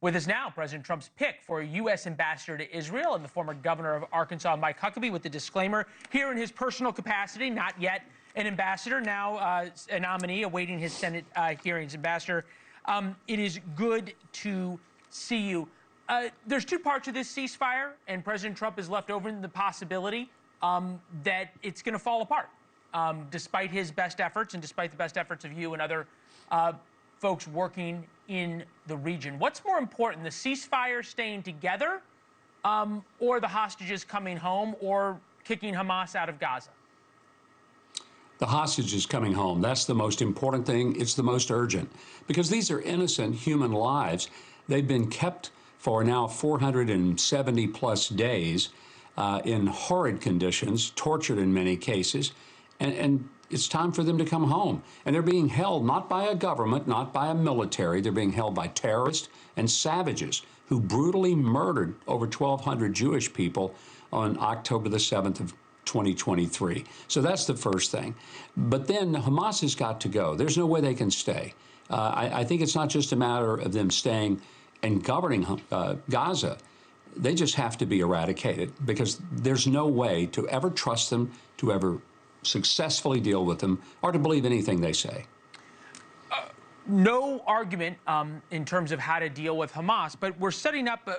With us now, President Trump's pick for a U.S. ambassador to Israel and the former governor of Arkansas, Mike Huckabee, with the disclaimer here in his personal capacity, not yet an ambassador, now a nominee awaiting his Senate hearings. Ambassador, it is good to see you. There's two parts of this ceasefire, and President Trump has left open the possibility that it's going to fall apart, despite his best efforts and despite the best efforts of you and other folks working in the region. What's more important, the ceasefire staying together or the hostages coming home or kicking Hamas out of Gaza? The hostages coming home. That's the most important thing. It's the most urgent because these are innocent human lives. They've been kept for now 470 plus days in horrid conditions, tortured in many cases, and it's time for them to come home. And they're being held not by a government, not by a military. They're being held by terrorists and savages who brutally murdered over 1,200 Jewish people on October the 7th of 2023. So that's the first thing. But then Hamas has got to go. There's no way they can stay. I think it's not just a matter of them staying and governing Gaza. They just have to be eradicated because there's no way to ever trust them, to ever successfully deal with them, or to believe anything they say. No argument in terms of how to deal with Hamas, but we're setting up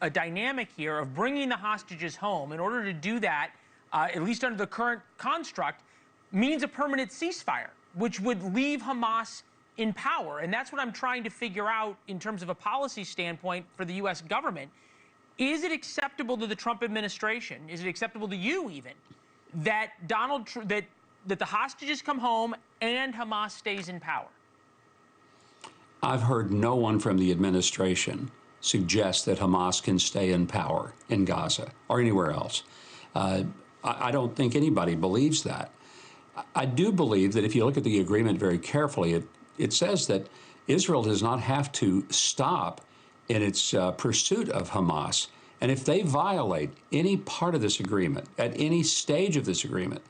a dynamic here of bringing the hostages home. In order to do that, at least under the current construct, means a permanent ceasefire, which would leave Hamas in power. And that's what I'm trying to figure out in terms of a policy standpoint for the U.S. government. Is it acceptable to the Trump administration? Is it acceptable to you even that that the hostages come home and Hamas stays in power? I've heard no one from the administration suggest that Hamas can stay in power in Gaza or anywhere else. I don't think anybody believes that. I do believe that if you look at the agreement very carefully, it says that Israel does not have to stop in its pursuit of Hamas. And if they violate any part of this agreement, at any stage of this agreement,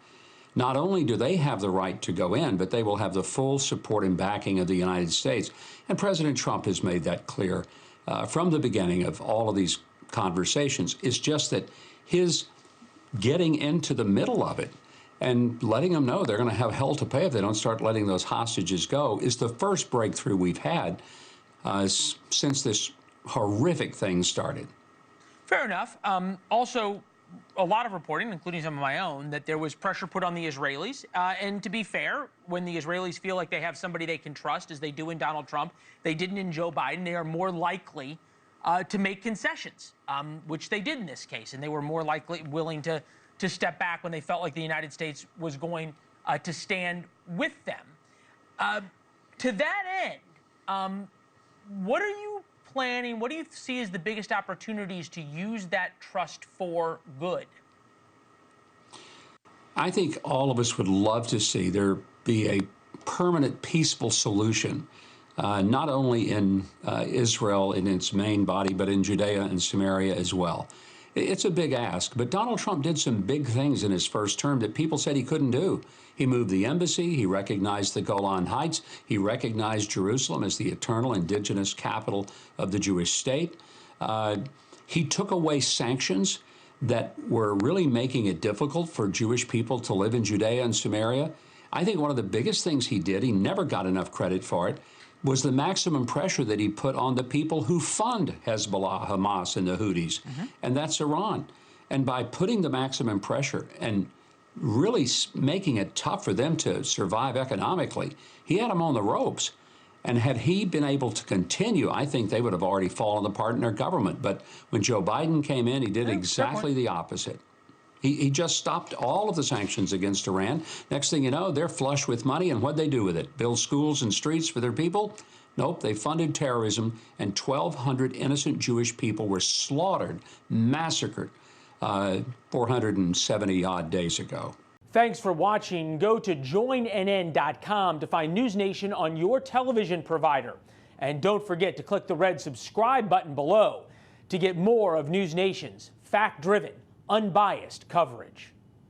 not only do they have the right to go in, but they will have the full support and backing of the United States. And President Trump has made that clear from the beginning of all of these conversations. It's just that his getting into the middle of it and letting them know they're going to have hell to pay if they don't start letting those hostages go is the first breakthrough we've had since this horrific thing started. Fair enough. Also, a lot of reporting, including some of my own, that there was pressure put on the Israelis. And to be fair, when the Israelis feel like they have somebody they can trust, as they do in Donald Trump, they didn't in Joe Biden, they are more likely to make concessions, which they did in this case. And they were more likely willing to step back when they felt like the United States was going to stand with them. To that end, what are you planning? What do you see as the biggest opportunities to use that trust for good? I think all of us would love to see there be a permanent peaceful solution, not only in Israel in its main body, but in Judea and Samaria as well. It's a big ask, but Donald Trump did some big things in his first term that people said he couldn't do. He moved the embassy, he recognized the Golan Heights, he recognized Jerusalem as the eternal indigenous capital of the Jewish state. He took away sanctions that were really making it difficult for Jewish people to live in Judea and Samaria. I think one of the biggest things he did, he never got enough credit for it, was the maximum pressure that he put on the people who fund Hezbollah, Hamas, and the Houthis, and that's Iran. And by putting the maximum pressure and really making it tough for them to survive economically, he had them on the ropes. And had he been able to continue, I think they would have already fallen apart in their government. But when Joe Biden came in, he did exactly the opposite. He just stopped all of the sanctions against Iran. Next thing you know, they're flush with money, and what'd they do with it? Build schools and streets for their people? Nope, they funded terrorism, and 1,200 innocent Jewish people were slaughtered, massacred 470-odd days ago. Thanks for watching. Go to joinnn.com to find NewsNation on your television provider. And don't forget to click the red subscribe button below to get more of NewsNation's fact-driven, unbiased coverage.